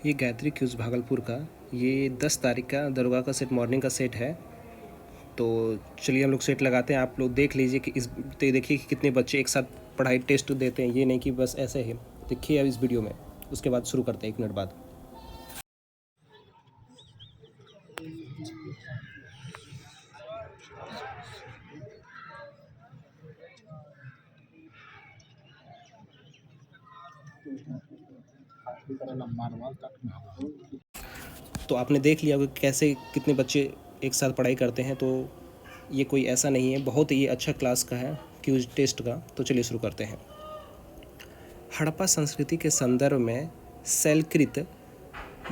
ये गायत्री क्यूज़ भागलपुर का ये 10 तारीख का दरोगा का सेट मॉर्निंग का सेट है। तो चलिए हम लोग सेट लगाते हैं। आप लोग देख लीजिए कि तो देखिए कि कितने बच्चे एक साथ पढ़ाई टेस्ट देते हैं। ये नहीं कि बस ऐसे ही देखिए अब इस वीडियो में, उसके बाद शुरू करते हैं 1 मिनट बाद। तो आपने देख लिया होगा कैसे कितने बच्चे एक साथ पढ़ाई करते हैं। तो ये कोई ऐसा नहीं है, बहुत ही अच्छा क्लास का है क्यूज टेस्ट का। तो चलिए शुरू करते हैं। हड़प्पा संस्कृति के संदर्भ में शैलकृत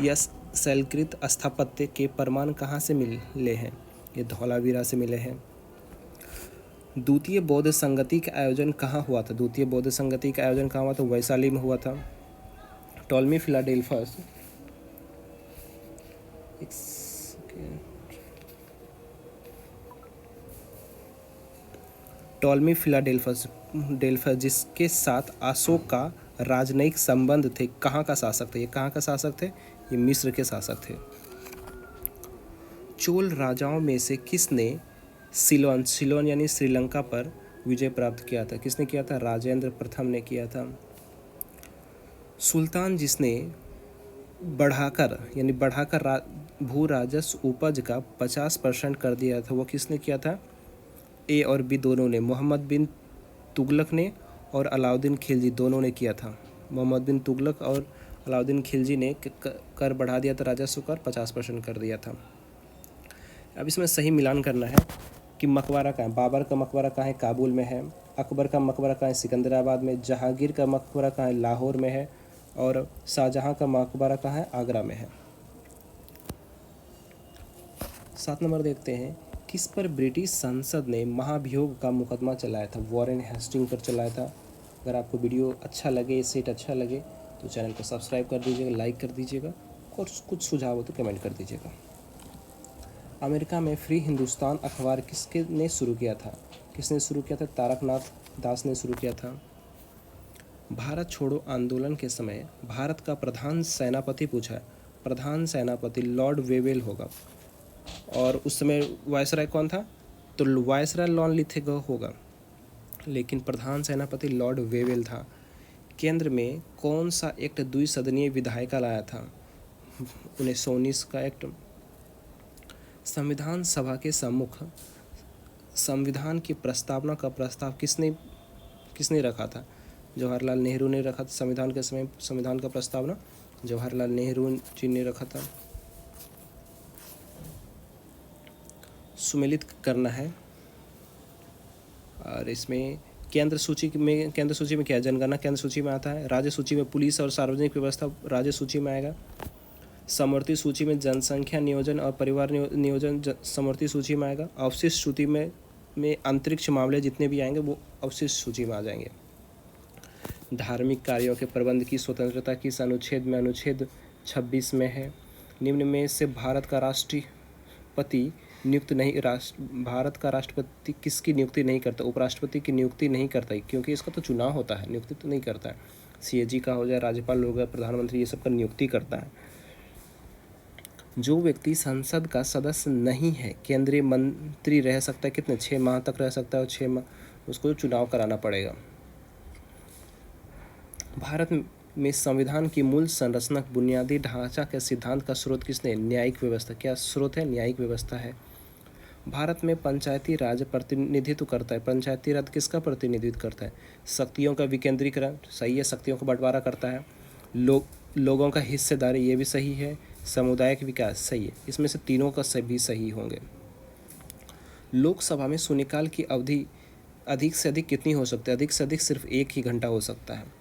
या शैलकृत स्थापत्य के प्रमाण कहाँ से मिले हैं? ये धौलावीरा से मिले हैं। द्वितीय बौद्ध संगति का आयोजन कहाँ हुआ था? द्वितीय बौद्ध संगति का आयोजन कहाँ हुआ था? वैशाली में हुआ था। टॉलमी फिलाडेल्फस टॉलमी फिलाडेल्फस जिसके साथ अशोक का राजनयिक संबंध थे, कहाँ का शासक थे? ये कहाँ का शासक थे? ये मिस्र के शासक थे। चोल राजाओं में से किसने सिलोन यानी श्रीलंका पर विजय प्राप्त किया था? किसने किया था? राजेंद्र प्रथम ने किया था। सुल्तान जिसने बढ़ाकर भू राजस्व उपज का 50% कर दिया था, वो किसने किया था? ए और बी दोनों ने, मोहम्मद बिन तुगलक ने और अलाउद्दीन खिलजी दोनों ने किया था। मोहम्मद बिन तुगलक और अलाउद्दीन खिलजी ने कर बढ़ा दिया था, राजस्व कर 50% कर दिया था। अब इसमें सही मिलान करना है कि मकबरा कहाँ है। बाबर का मकबरा कहाँ है? काबुल में है। अकबर का मकबरा कहाँ है? सिकंदराबाद में। जहांगीर का मकबरा कहाँ है? लाहौर में है। और शाहजहाँ का मकबरा कहाँ है? आगरा में है। 7 नंबर देखते हैं, किस पर ब्रिटिश संसद ने महाभियोग का मुकदमा चलाया था? वॉरेन हेस्टिंग पर चलाया था। अगर आपको वीडियो अच्छा लगे, सेट अच्छा लगे तो चैनल को सब्सक्राइब कर दीजिएगा, लाइक कर दीजिएगा और कुछ सुझाव हो तो कमेंट कर दीजिएगा। अमेरिका में फ्री हिंदुस्तान अखबार किसके ने शुरू किया था? किसने शुरू किया था? तारकनाथ दास ने शुरू किया था। भारत छोड़ो आंदोलन के समय भारत का प्रधान सेनापति पूछा है। प्रधान सेनापति लॉर्ड वेवेल होगा। और उस समय वायसराय कौन था? तो वायसराय लॉर्ड लिथगो होगा, लेकिन प्रधान सेनापति लॉर्ड वेवेल था। केंद्र में कौन सा एक्ट द्विसदनीय विधायिका लाया था? 1919 का एक्ट। संविधान सभा के सम्मुख संविधान की प्रस्तावना का प्रस्ताव किसने रखा था? जवाहरलाल नेहरू ने रखा था। संविधान के समय संविधान का प्रस्तावना जवाहरलाल नेहरू जी ने रखा था। सुमेलित करना है। और इसमें केंद्र सूची में क्या है? जनगणना केंद्र सूची में आता है। राज्य सूची में पुलिस और सार्वजनिक व्यवस्था राज्य सूची में आएगा। समवर्ती सूची में जनसंख्या नियोजन और परिवार नियोजन समवर्ती सूची में आएगा। अवशिष्ट सूची में अंतरिक्ष मामले जितने भी आएंगे वो अवशिष्ट सूची में आ जाएंगे। धार्मिक कार्यों के प्रबंध की स्वतंत्रता किस अनुच्छेद में? अनुच्छेद 26 में है। निम्न में से भारत का राष्ट्रपति किसकी नियुक्ति नहीं करता? उपराष्ट्रपति की नियुक्ति नहीं करता, क्योंकि इसका तो चुनाव होता है, नियुक्ति तो नहीं करता है। सीएजी का हो जाए, राज्यपाल हो गया, प्रधानमंत्री, ये सब का नियुक्ति करता है। जो व्यक्ति संसद का सदस्य नहीं है केंद्रीय मंत्री रह सकता है कितने? 6 माह तक रह सकता है, और 6 माह उसको चुनाव कराना पड़ेगा। भारत में संविधान की मूल संरचना बुनियादी ढांचा के सिद्धांत का स्रोत किसने? न्यायिक व्यवस्था। क्या स्रोत है? न्यायिक व्यवस्था है। भारत में पंचायती राज प्रतिनिधित्व करता है। पंचायती राज किसका प्रतिनिधित्व करता है? शक्तियों का विकेंद्रीकरण, सही है। शक्तियों का बंटवारा करता है। लोगों का हिस्सेदारी, ये भी सही है। सामुदायिक विकास, सही है। इसमें से तीनों का सभी सही होंगे। लोकसभा में शून्यकाल की अवधि अधिक से अधिक कितनी हो सकती है? अधिक से अधिक सिर्फ 1 ही घंटा हो सकता है।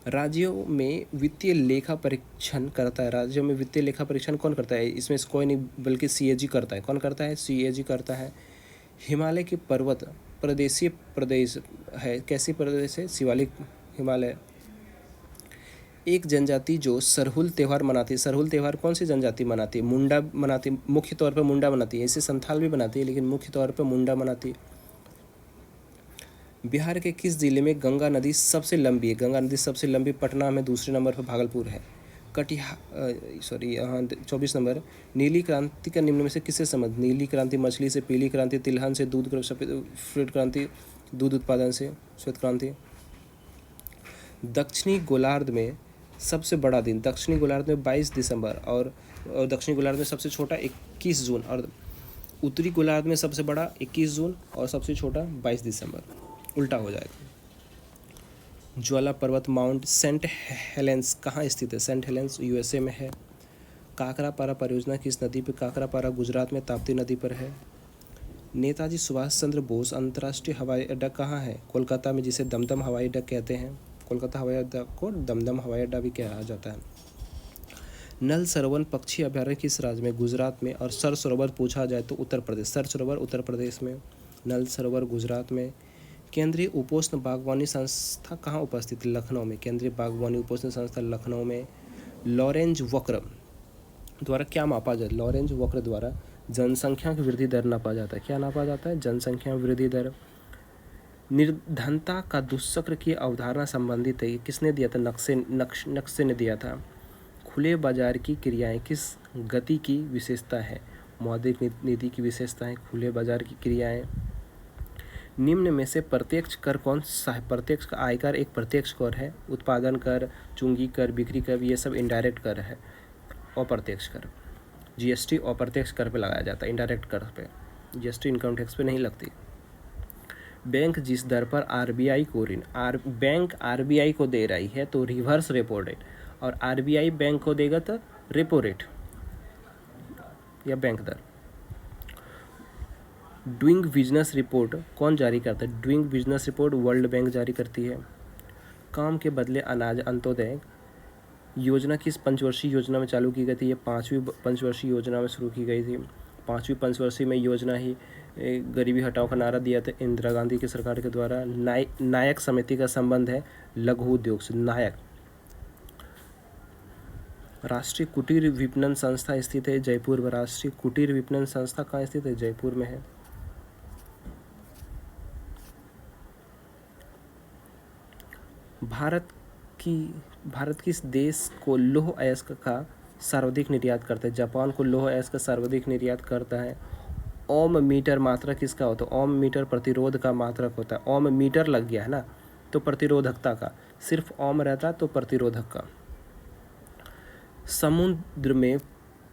राज्यों में वित्तीय लेखा परीक्षण करता है। राज्यों में वित्तीय लेखा परीक्षण कौन करता है? इसमें से कोई नहीं बल्कि सीएजी करता है। कौन करता है? सीएजी करता है। हिमालय की पर्वत प्रदेशीय प्रदेश है। कैसी प्रदेश है? शिवालिक हिमालय। एक जनजाति जो सरहुल त्यौहार मनाती है। सरहुल त्यौहार कौन सी जनजाति मनाती है? मुंडा मनाती है। मुख्य तौर पर मुंडा मनाती है। इसे संथाल भी मनाती है, लेकिन मुख्य तौर पर मुंडा मनाती है। बिहार के किस जिले में गंगा नदी सबसे लंबी है? गंगा नदी सबसे लंबी पटना में, दूसरे नंबर पर भागलपुर है। सॉरी, हाँ 24 नंबर, नीली क्रांति का निम्न में से किससे संबंध? नीली क्रांति मछली से, पीली क्रांति तिलहन से, दूध सफेद श्वेत क्रांति दूध उत्पादन से, श्वेत क्रांति। दक्षिणी गोलार्ध में सबसे बड़ा दिन, दक्षिणी गोलार्ध में 22 दिसंबर और दक्षिणी गोलार्ध में सबसे छोटा 21 जून, और उत्तरी गोलार्ध में सबसे बड़ा 21 जून और सबसे छोटा 22 दिसंबर। उल्टा हो जाएगा। ज्वाला पर्वत माउंट सेंट हेलेंस कहाँ स्थित है? सेंट हेलेंस यूएसए में है। काकरापारा परियोजना किस नदी पर? काकरापारा गुजरात में ताप्ती नदी पर है। नेताजी सुभाष चंद्र बोस अंतर्राष्ट्रीय हवाई अड्डा कहाँ है? कोलकाता में, जिसे दमदम हवाई अड्डा कहते हैं। कोलकाता हवाई अड्डा को दमदम हवाई अड्डा भी कहा जाता है। नल सरोवर पक्षी अभयारण्य किस राज्य में? गुजरात में। और सर सरोवर पूछा जाए तो उत्तर प्रदेश। सर सरोवर उत्तर प्रदेश में, नल सरोवर गुजरात में। केंद्रीय उपोष्ण बागवानी संस्था कहाँ उपस्थित? लखनऊ में। केंद्रीय बागवानी उपोष्ण संस्था लखनऊ में। लॉरेंज वक्र द्वारा क्या मापा जाता है? लॉरेंज वक्र द्वारा जनसंख्या की वृद्धि दर नापा जाता है। क्या नापा जाता है? जनसंख्या वृद्धि दर। निर्धनता का दुष्चक्र की अवधारणा संबंधित है, ये किसने दिया था? नक्शे ने दिया था। खुले बाजार की क्रियाएं किस गति की विशेषता है? मौद्रिक नीति की विशेषता है खुले बाजार की क्रियाएं। निम्न में से प्रत्यक्ष कर कौन सा है? प्रत्यक्ष का आयकर एक प्रत्यक्ष कर है। उत्पादन कर, चुंगी कर, बिक्री कर, ये सब इनडायरेक्ट कर है। अप्रत्यक्ष कर, जीएसटी अप्रत्यक्ष कर पे लगाया जाता है, इनडायरेक्ट कर पे। जीएसटी इनकम टैक्स पे नहीं लगती। बैंक जिस दर पर आरबीआई को ऋण, बैंक आरबीआई को दे रही है तो रिवर्स रेपो रेट, और आरबीआई बैंक को देगा तो रेपो रेट या बैंक दर। डूइंग बिजनेस रिपोर्ट कौन जारी करता है? Doing business report world bank जारी करती है। काम के बदले अनाज अंत्योदय योजना किस पंचवर्षीय योजना में चालू की गई थी? ये 5वीं पंचवर्षीय योजना में शुरू की गई थी। 5वीं पंचवर्षीय में योजना ही गरीबी हटाओ का नारा दिया था इंदिरा गांधी की सरकार के द्वारा। नायक समिति का संबंध है लघु उद्योग से। नायक राष्ट्रीय कुटीर विपणन संस्था स्थित है जयपुर में। राष्ट्रीय कुटीर विपणन संस्था कहाँ स्थित है? जयपुर में है। भारत किस देश को लौह अयस्क का सर्वाधिक निर्यात करता है? जापान को लौह अयस्क का सर्वाधिक निर्यात करता है। ओम मीटर मात्रक किसका होता है? ओम मीटर प्रतिरोध का मात्रक होता है। ओम मीटर लग गया है ना, तो प्रतिरोधकता का, सिर्फ ओम रहता तो प्रतिरोधक का। समुद्र में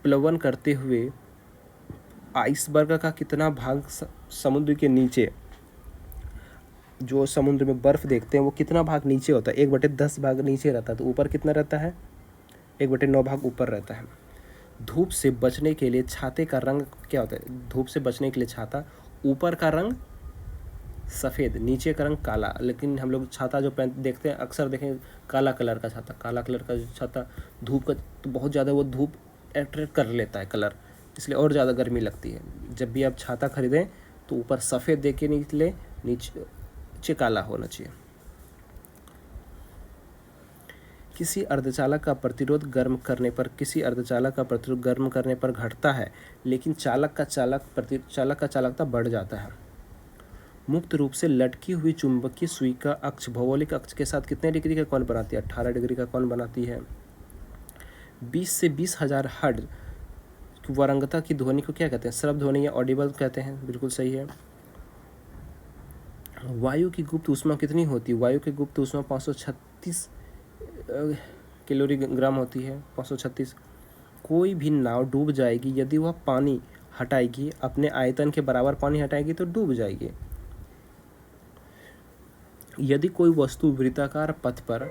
प्लवन करते हुए आइसबर्ग का कितना भाग समुद्र के नीचे, जो समुद्र में बर्फ देखते हैं वो कितना भाग नीचे होता है? 1/10 भाग नीचे रहता है, तो ऊपर कितना रहता है? 1/9 भाग ऊपर रहता है। धूप से बचने के लिए छाते का रंग क्या होता है? धूप से बचने के लिए छाता, ऊपर का रंग सफ़ेद, नीचे का रंग काला। लेकिन हम लोग छाता जो पहन देखते हैं अक्सर देखें काला कलर का छाता, काला कलर का छाता धूप का तो बहुत ज़्यादा वो धूप अट्रैक्ट कर लेता है कलर, इसलिए और ज़्यादा गर्मी लगती है। जब भी आप छाता खरीदें तो ऊपर सफ़ेद देख के निकले, नीचे काला होना चाहिए। किसी अर्धचालक का प्रतिरोध गर्म करने पर घटता है, लेकिन चालक का चालकता बढ़ जाता है। मुक्त रूप से लटकी हुई चुंबकीय सुई का अक्ष भौगोलिक अक्ष के साथ कितने डिग्री का कोण बनाती है? 18 डिग्री का कोण बनाती है। 20 से 20,000 हर्ट्ज वारंगता की ध्वनि को क्या कहते हैं? श्रव्य ध्वनि या ऑडिबल कहते हैं। बिल्कुल सही है। वायु की गुप्त ऊष्मा कितनी होती है? वायु की गुप्त ऊष्मा 536 किलोग्राम होती है। 536। कोई भी नाव डूब जाएगी यदि वह पानी हटाएगी, अपने आयतन के बराबर पानी हटाएगी तो डूब जाएगी। यदि कोई वस्तु वृत्ताकार पथ पर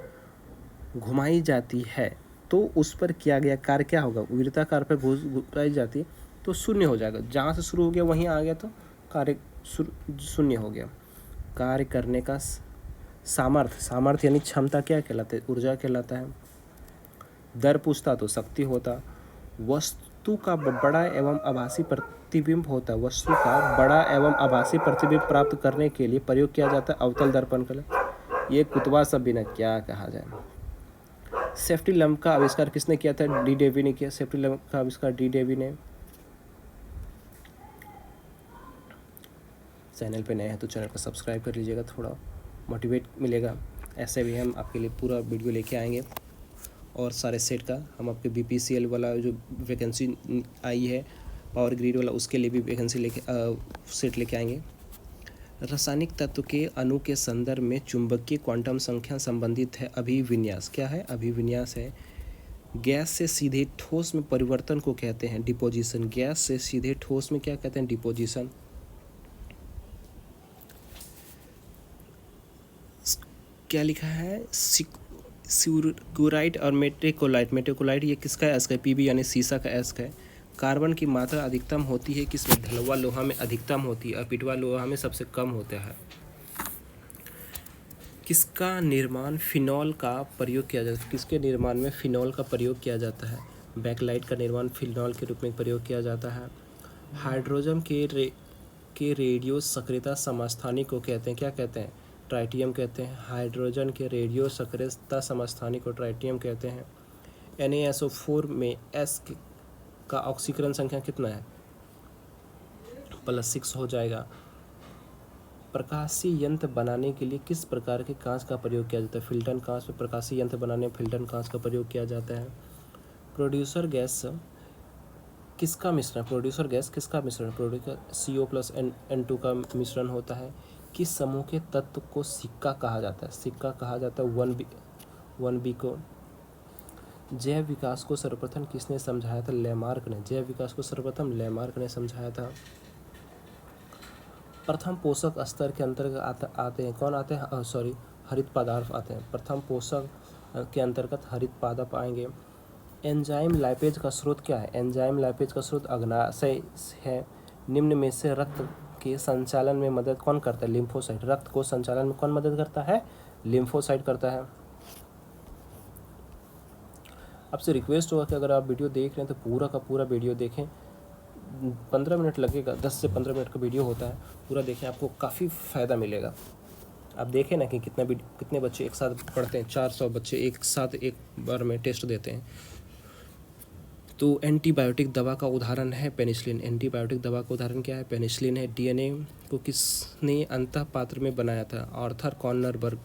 घुमाई जाती है तो उस पर किया गया कार्य क्या होगा? वृत्ताकार पर घुमाई जाती तो शून्य हो जाएगा। जहाँ से शुरू हो गया वहीं आ गया तो कार्य शून्य हो गया। कार्य करने का सामर्थ्य यानी क्षमता क्या कहलाता है? ऊर्जा कहलाता है। दर पूछता तो शक्ति होता। वस्तु का बड़ा एवं आभासी प्रतिबिंब होता है। वस्तु का बड़ा एवं आभासी प्रतिबिंब प्राप्त करने के लिए प्रयोग किया जाता है अवतल दर्पण का। ये कुतवा सब बिना क्या कहा जाए। सेफ्टी लैंप का आविष्कार किसने किया था? डी डेवी ने किया। सेफ्टी लैंप का आविष्कार डी डेवी ने। चैनल पे नए हैं तो चैनल को सब्सक्राइब कर लीजिएगा, थोड़ा मोटिवेट मिलेगा। ऐसे भी हम आपके लिए पूरा वीडियो लेके आएंगे। और सारे सेट का हम आपके BPCL वाला जो वैकेंसी आई है पावर ग्रिड वाला, उसके लिए भी वैकेंसी लेके सेट लेके आएंगे। रासायनिक तत्व के अणु के संदर्भ में चुंबकीय क्वांटम संख्या संबंधित है अभिविन्यास। क्या है? अभिविन्यास है। गैस से सीधे ठोस में परिवर्तन को कहते हैं डिपोजिशन। गैस से सीधे ठोस में क्या कहते हैं? डिपोजिशन। क्या लिखा है? सिक्यूराइट और मेटेकोलाइट। मेटेकोलाइट ये किसका एस का है? Pb यानी सीसा का एस का है। कार्बन की मात्रा अधिकतम होती है किसमें? ढलुआ लोहा में अधिकतम होती है और पिटवा लोहा में सबसे कम होता है। किसका निर्माण फिनॉल का प्रयोग किया जाता है? किसके निर्माण में फिनॉल का प्रयोग किया जाता है? बैकलाइट का निर्माण फिनॉल के रूप में प्रयोग किया जाता है। हाइड्रोजन के रेडियो सक्रियता समस्थानिक को कहते हैं, क्या कहते हैं? ट्राइटियम कहते हैं। हाइड्रोजन के रेडियो सक्रियता समस्थानिक को ट्राइटियम कहते हैं। NaSO4 में S का ऑक्सीकरण संख्या कितना है? +6 हो जाएगा। प्रकाशीय यंत्र बनाने के लिए किस प्रकार के कांच का प्रयोग किया जाता है? फिल्टन कांच में प्रकाशीय यंत्र बनाने में फिल्टन कांच का प्रयोग किया जाता है। प्रोड्यूसर गैस किसका मिश्रण? प्रोड्यूसर गैस किसका मिश्रण? प्रोड्यूसर CO+N2 का मिश्रण होता है। किस समूह के तत्व को सिक्का कहा जाता है? सिक्का कहा जाता है 1B को। जैव विकास को सर्वप्रथम किसने समझाया था? लेमार्क ने। जैव विकास को सर्वप्रथम लेमार्क ने समझाया था। प्रथम पोषक स्तर के अंतर्गत आते हैं कौन आते हैं? हरित पदार्थ आते हैं। प्रथम पोषक के अंतर्गत हरित पदार्थ आएंगे। एंजाइम लाइपेज का स्रोत क्या है? एंजाइम लाइपेज का स्रोत अग्नाशय है। निम्न में से रक्त के संचालन में मदद कौन करता है? लिम्फोसाइट। रक्त को संचालन में कौन मदद करता है? लिम्फोसाइट करता है। आपसे रिक्वेस्ट होगा कि अगर आप वीडियो देख रहे हैं तो पूरा का पूरा वीडियो देखें। 15 मिनट लगेगा, 10 से 15 मिनट का वीडियो होता है, पूरा देखें, आपको काफ़ी फ़ायदा मिलेगा। आप देखें ना कि कितने बच्चे एक साथ पढ़ते हैं। 400 बच्चे एक साथ एक बार में टेस्ट देते हैं। तो एंटीबायोटिक दवा का उदाहरण है पेनिसिलिन। एंटीबायोटिक दवा का उदाहरण क्या है? पेनिसिलिन है। DNA को किसने अंतः पात्र में बनाया था? आर्थर कॉर्नरबर्ग।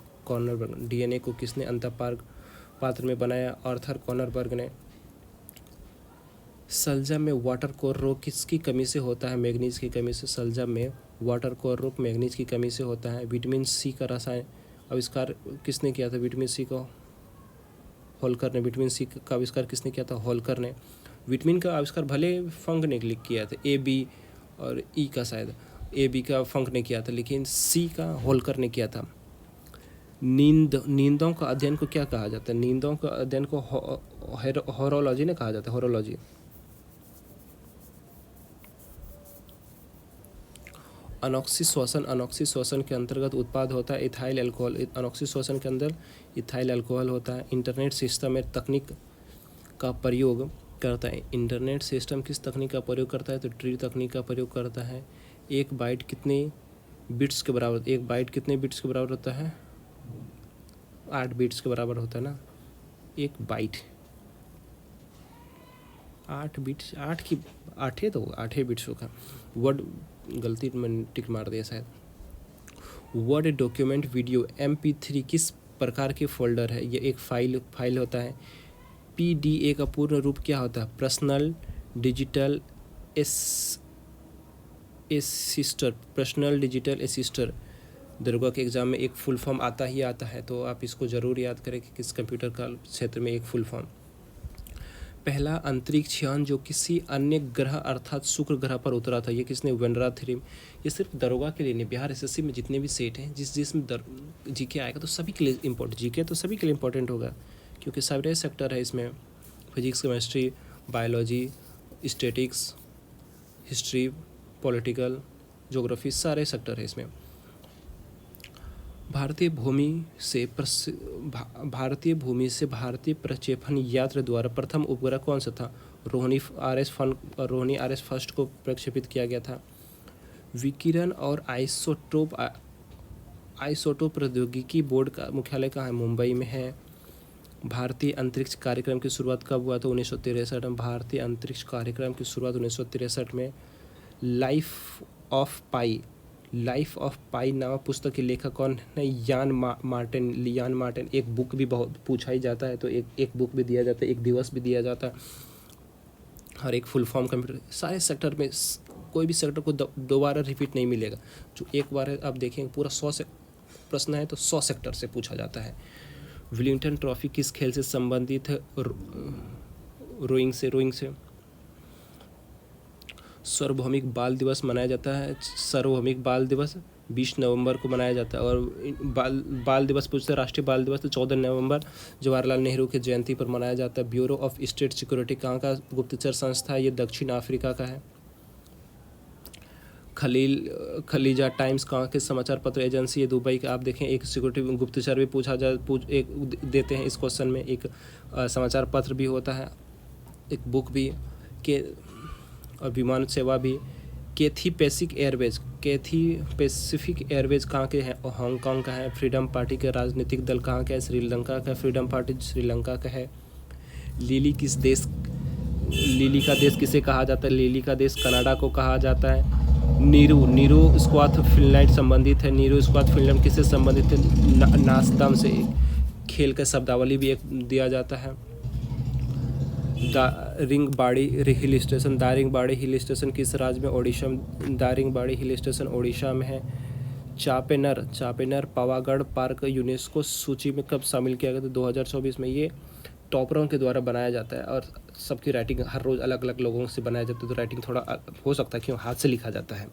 DNA को किसने अंतः पात्र में बनाया? आर्थर कॉर्नरबर्ग ने। सलजम में वाटर कोर रोग किसकी कमी से होता है? मैग्नीज की कमी से। सलजम में वाटर कोर रोग मैग्नीज की कमी से होता है। विटामिन C का रसायन आविष्कार किसने किया था? विटामिन C को होल्कर ने। विटामिन C का आविष्कार किसने किया था? होल्कर ने। विटामिन का आविष्कार भले फंक ने किया था, A, B और E का शायद A, B का फंक ने किया था, लेकिन C का होल्कर ने किया था। नींदों का अध्ययन को क्या कहा जाता है? नींदों का अध्ययन को होरोलॉजी ने कहा जाता है। होरोलॉजी। अनोक्सी श्वसन के अंतर्गत उत्पाद होता है इथाइल अल्कोहल। अनोक्सी श्वसन के अंदर इथाइल अल्कोहल होता है। इंटरनेट सिस्टम में तकनीक का प्रयोग करता है। इंटरनेट सिस्टम किस तकनीक का प्रयोग करता है? तो ट्री तकनीक का प्रयोग करता है। एक बाइट कितने बिट्स के बराबर? एक बाइट कितने बिट्स के बराबर होता है? 8 बिट्स के बराबर होता है ना एक बाइट। 8 बिट्स, 8 बिट्स होगा। वर्ड गलती मैंने टिक मार दिया शायद। वर्ड डॉक्यूमेंट वीडियो MP3 किस प्रकार के फोल्डर है? ये एक फाइल होता है। PDA का पूर्ण रूप क्या होता है? Personal digital assistant. Personal digital assistant दरोगा के एग्ज़ाम में एक फुल फॉर्म आता है, तो आप इसको ज़रूर याद करें कि किस कंप्यूटर का क्षेत्र में एक फुल फॉर्म। पहला अंतरिक्ष यान जो किसी अन्य ग्रह अर्थात शुक्र ग्रह पर उतरा था, ये किसने? वेंड्रा थ्री। ये सिर्फ दरोगा के लिए नहीं, बिहार SSC में जितने भी सेट हैं जिसमें GK आएगा तो सभी के लिए इम्पोर्टेंट। GK तो सभी के लिए इम्पोर्टेंट होगा क्योंकि सारे सेक्टर है इसमें। Physics, chemistry, biology, statics, history, political, geography, सारे सेक्टर है इसमें। भारतीय भूमि से भारतीय प्रक्षेपण यंत्र द्वारा प्रथम उपग्रह कौन सा था? रोहिणी RS फर्स्ट को प्रक्षेपित किया गया था। विकिरण और आइसोटोप प्रौद्योगिकी बोर्ड का मुख्यालय कहाँ है? मुंबई में है। भारतीय अंतरिक्ष कार्यक्रम की शुरुआत कब हुआ था? 1963 में। भारतीय अंतरिक्ष कार्यक्रम की शुरुआत 1963 में। Life of pi life of pi नामक पुस्तक के लेखक कौन है? यान मार्टिन। एक बुक भी बहुत पूछा ही जाता है, तो एक बुक भी दिया जाता है, एक दिवस भी दिया जाता है, हर एक फुल फॉर्म कंप्यूटर। सारे सेक्टर में कोई भी सेक्टर को दोबारा रिपीट नहीं मिलेगा। जो एक बार आप देखेंगे पूरा 100 से प्रश्न है तो 100 सेक्टर से पूछा जाता है। विलिंगटन ट्रॉफी किस खेल से संबंधित है? रोइंग से। सार्वभौमिक बाल दिवस मनाया जाता है। सार्वभौमिक बाल दिवस 20 नवंबर को मनाया जाता है। और बाल दिवस पूछते हैं, राष्ट्रीय बाल दिवस तो 14 नवंबर जवाहरलाल नेहरू की जयंती पर मनाया जाता है। ब्यूरो ऑफ स्टेट सिक्योरिटी कहाँ का गुप्तचर संस्था है? ये दक्षिण अफ्रीका का है। खलीजा टाइम्स कहाँ के समाचार पत्र एजेंसी है? दुबई का। आप देखें एक सिक्योरिटी गुप्तचर भी एक देते हैं इस क्वेश्चन में, एक समाचार पत्र भी होता है, एक बुक भी के, और विमान सेवा भी। कैथी पैसिफिक एयरवेज कहाँ के हैं? हांगकांग का है। फ्रीडम पार्टी के राजनीतिक दल कहाँ का है? श्रीलंका का। फ्रीडम पार्टी श्रीलंका का है। लिली का देश किसे कहा जाता है? लिली का देश कनाडा को कहा जाता है। नीरो स्क्वाथ फिनलैंड संबंधित है। नीरो स्क्वाथ फिनलैंड किससे संबंधित है? नासदाम से। खेल का शब्दावली भी एक दिया जाता है। दारिंगबाड़ी हिल स्टेशन किस राज्य में? ओडिशा में। दारिंगबाड़ी हिल स्टेशन ओडिशा में है। चापेनर पावागढ़ पार्क यूनेस्को सूची में कब शामिल किया गया था? 2024 में। ये टॉपरों के द्वारा बनाया जाता है और सबकी राइटिंग हर रोज़ अलग अलग लोगों से बनाया जाता है, तो राइटिंग थोड़ा हो सकता है क्यों हाथ से लिखा जाता है।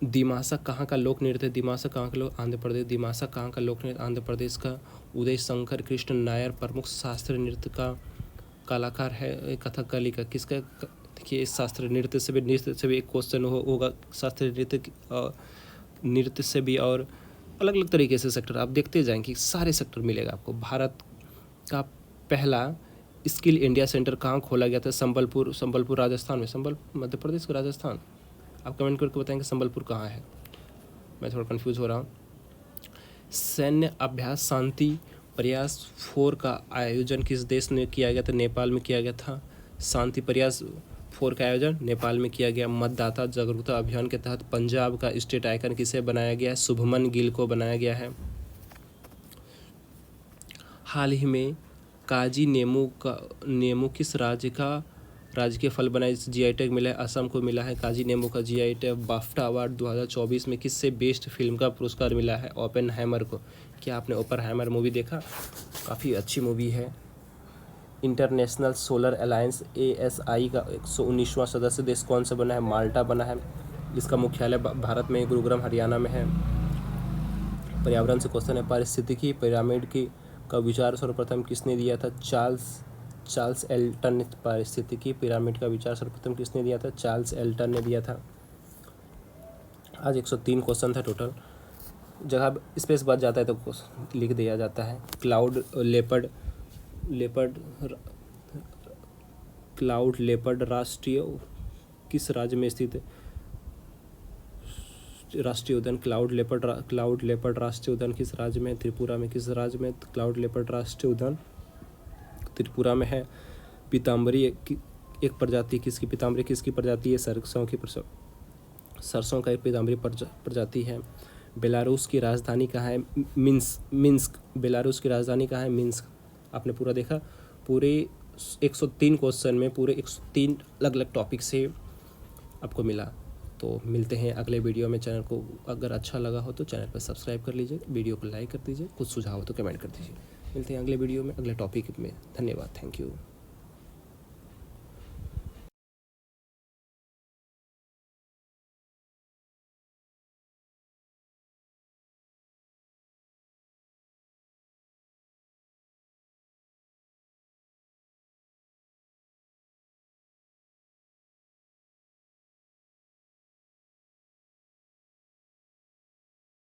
दिमासा कहाँ का लोक नृत्य? दिमासा कहाँ का लोक? आंध्र प्रदेश। दिमासा कहाँ का लोक नृत्य? आंध्र प्रदेश का। उदय शंकर कृष्ण नायर प्रमुख शास्त्रीय नृत्य का कलाकार है। कथकली का। किसका? देखिए इस शास्त्रीय नृत्य से भी एक क्वेश्चन होगा। शास्त्रीय नृत्य से भी और अलग अलग तरीके से सेक्टर आप देखते जाएंगे, सारे सेक्टर मिलेगा आपको। भारत का पहला स्किल इंडिया सेंटर कहाँ खोला गया था? संबलपुर राजस्थान में। मध्य प्रदेश का राजस्थान? आप कमेंट करके बताएंगे संबलपुर कहाँ है, मैं थोड़ा कंफ्यूज हो रहा हूँ। सैन्य अभ्यास शांति प्रयास 4 का आयोजन किस देश ने किया गया था? नेपाल में किया गया था। शांति प्रयास 4 का आयोजन नेपाल में किया गया। मतदाता जागरूकता अभियान के तहत पंजाब का स्टेट आइकन किसे बनाया गया है? शुभमन गिल को बनाया गया है। हाल ही में काजी नेमू किस राज्य के फल बना? जीआई टैग मिला है, असम को मिला है काजी नेमू का जीआई टैग। बाफ्टा अवार्ड 2024 में किससे बेस्ट फिल्म का पुरस्कार मिला है? ओपेनहाइमर को। क्या आपने ओपेनहाइमर मूवी देखा? काफ़ी अच्छी मूवी है। इंटरनेशनल सोलर अलायंस ASI का 119वां सदस्य देश कौन सा बना है? माल्टा बना है। इसका मुख्यालय भारत में गुरुग्राम हरियाणा में है। पर्यावरण से क्वेश्चन है। पारिस्थितिकी पिरामिड का विचार सर्वप्रथम किसने दिया था? चार्ल्स एल्टन ने पारिस्थितिकी पिरामिड का विचार सर्वप्रथम किसने दिया था? चार्ल्स एल्टन ने दिया था। आज 103 क्वेश्चन था टोटल। जगह स्पेस बच जाता है तो लिख दिया जाता है। क्लाउड लेपर्ड राष्ट्रीय किस राज्य में स्थित है? राष्ट्रीय उद्यान क्लाउड लेपर्ड राष्ट्रीय उद्यान किस राज्य में? त्रिपुरा में। किस राज्य में क्लाउड लेपर्ड राष्ट्रीय उद्यान? त्रिपुरा में है। पीताम्बरी एक प्रजाति किसकी? पीताम्बरी किसकी प्रजाति है? सरसों का एक पीताम्बरी प्रजाति है। बेलारूस की राजधानी कहाँ है? मिन्स्क। बेलारूस की राजधानी कहाँ है? मिन्स्क। आपने पूरा देखा। पूरे 103 क्वेश्चन में पूरे 103 अलग अलग टॉपिक से आपको मिला। तो मिलते हैं अगले वीडियो में। चैनल को अगर अच्छा लगा हो तो चैनल पर सब्सक्राइब कर लीजिए, वीडियो को लाइक कर दीजिए, कुछ सुझाव हो तो कमेंट कर दीजिए। मिलते हैं अगले वीडियो में अगले टॉपिक में। धन्यवाद। Thank you.